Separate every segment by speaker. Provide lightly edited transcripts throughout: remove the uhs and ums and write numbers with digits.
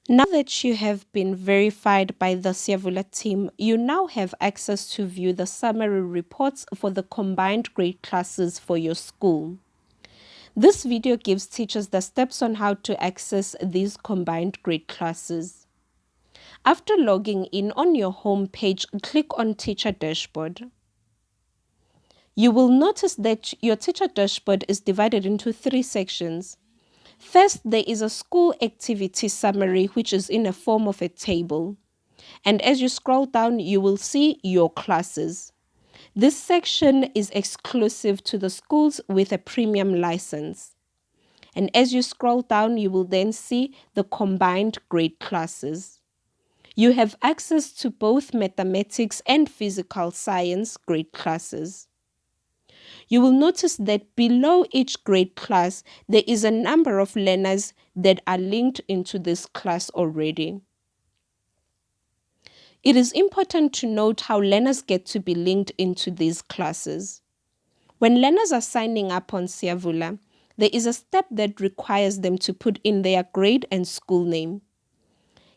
Speaker 1: Now that you have been verified by the Siyavula team, you now have access to view the summary reports for the combined grade classes for your school. This video gives teachers the steps on how to access these combined grade classes. After logging in on your home page, click on Teacher Dashboard. You will notice that your teacher dashboard is divided into 3 sections. First, there is a school activity summary, which is in a form of a table. And as you scroll down, you will see your classes. This section is exclusive to the schools with a premium license. And as you scroll down, you will then see the combined grade classes. You have access to both mathematics and physical science grade classes. You will notice that below each grade class, there is a number of learners that are linked into this class already. It is important to note how learners get to be linked into these classes. When learners are signing up on Siyavula, there is a step that requires them to put in their grade and school name.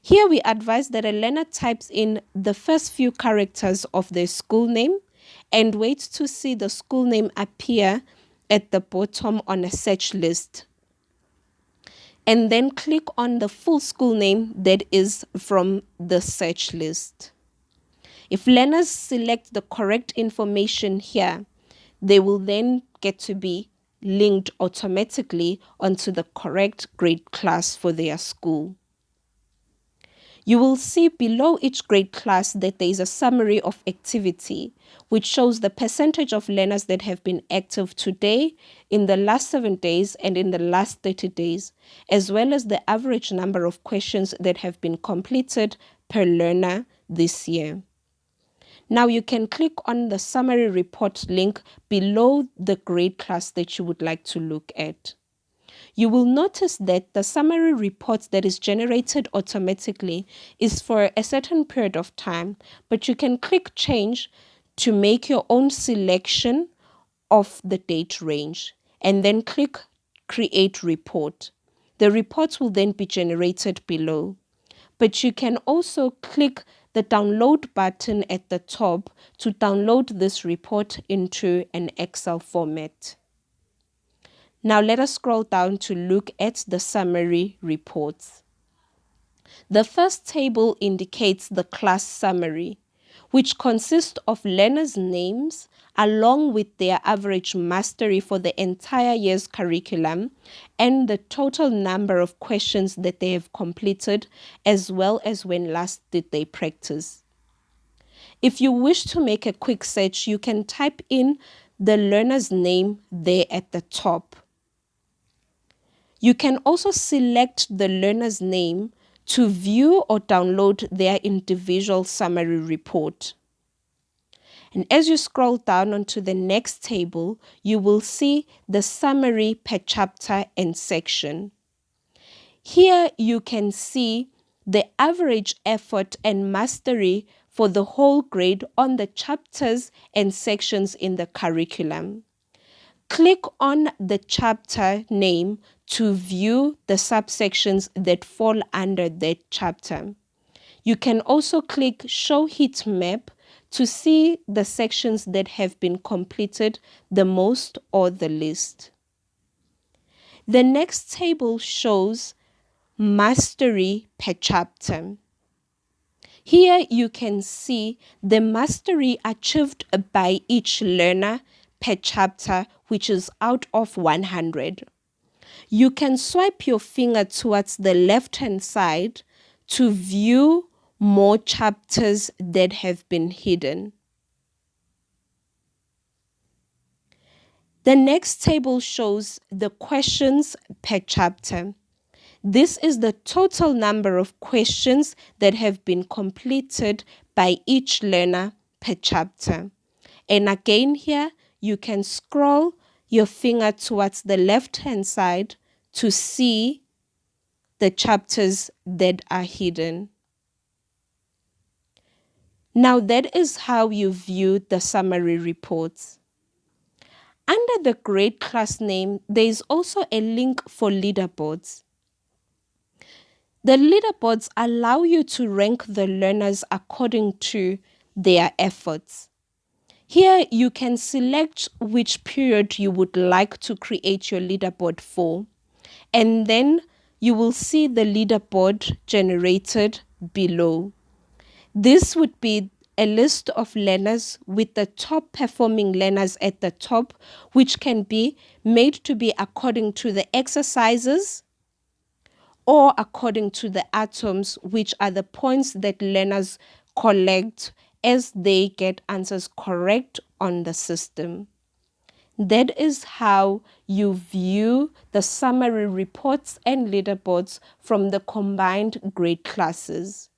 Speaker 1: Here we advise that a learner types in the first few characters of their school name and waits to see the school name appear at the bottom on a search list. And then click on the full school name that is from the search list. If learners select the correct information here, they will then get to be linked automatically onto the correct grade class for their school. You will see below each grade class that there is a summary of activity, which shows the percentage of learners that have been active today, in the last 7 days, and in the last 30 days, as well as the average number of questions that have been completed per learner this year. Now you can click on the summary report link below the grade class that you would like to look at. You will notice that the summary report that is generated automatically is for a certain period of time, but you can click change to make your own selection of the date range and then click create report. The report will then be generated below, but you can also click the download button at the top to download this report into an Excel format. Now let us scroll down to look at the summary reports. The first table indicates the class summary, which consists of learners' names along with their average mastery for the entire year's curriculum and the total number of questions that they have completed, as well as when last did they practice. If you wish to make a quick search, you can type in the learner's name there at the top. You can also select the learner's name to view or download their individual summary report. And as you scroll down onto the next table, you will see the summary per chapter and section. Here you can see the average effort and mastery for the whole grade on the chapters and sections in the curriculum. Click on the chapter name to view the subsections that fall under that chapter. You can also click Show Heat Map to see the sections that have been completed the most or the least. The next table shows mastery per chapter. Here you can see the mastery achieved by each learner per chapter, which is out of 100. You can swipe your finger towards the left-hand side to view more chapters that have been hidden. The next table shows the questions per chapter. This is the total number of questions that have been completed by each learner per chapter. And again here, you can scroll your finger towards the left-hand side to see the chapters that are hidden. Now that is how you view the summary reports. Under the grade class name, there is also a link for leaderboards. The leaderboards allow you to rank the learners according to their efforts. Here you can select which period you would like to create your leaderboard for, and then you will see the leaderboard generated below. This would be a list of learners with the top performing learners at the top, which can be made to be according to the exercises or according to the atoms, which are the points that learners collect as they get answers correct on the system. That is how you view the summary reports and leaderboards from the combined grade classes.